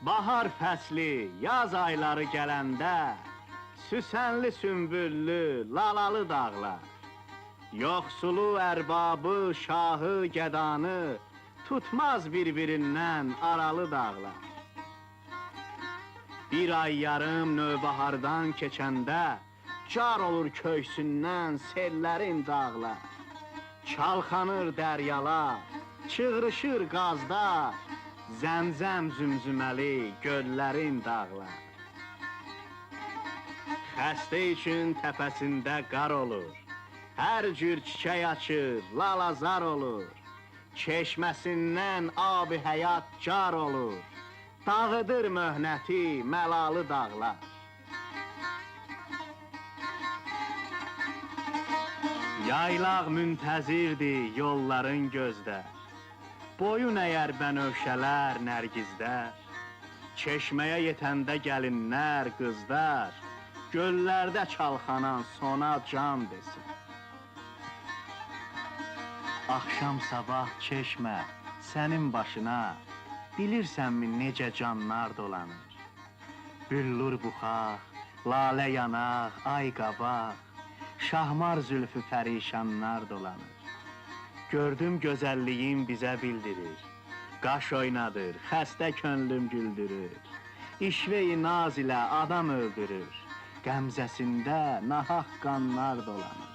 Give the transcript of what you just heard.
Bahar fəsli, yaz ayları gələndə, süsənli, sümbüllü, lalalı dağlar, yoxsulu, ərbabı, şahı, gədanı tutmaz bir-birindən aralı dağlar. Bir ay yarım növbəhardan keçəndə, car olur köksündən sellərin dağlar. Çalxanır dəryalar, çığrışır qazlar, zəmzəm zümzüməli göllərin dağlar. Xəstə üçün təpəsində qar olur, hər cür çiçək açır, lalazar olur. Çeşməsindən ab-i həyat car olur, dağıdır möhnəti məlalı dağlar. Yaylaq müntəzirdir yolların gözdə, boyun əyər bənövşələr, nərgizlər. Çeşməyə yetəndə gəlinlər, qızlar, göllərdə çalxanan sona can desin. Axşam sabah çeşmə, sənin başına, bilirsənmi necə canlar dolanır? Büllur buxaq, lalə yanaq, ay qabaq, şahmar zülfü pərişanlar dolanır. Gördüm gözəlliyin bizə bildirir, qaş oynadır, xəstə könlüm güldürür. İşvey-i naz ilə adam öldürür, qəmzəsində nahaq qanlar dolanır.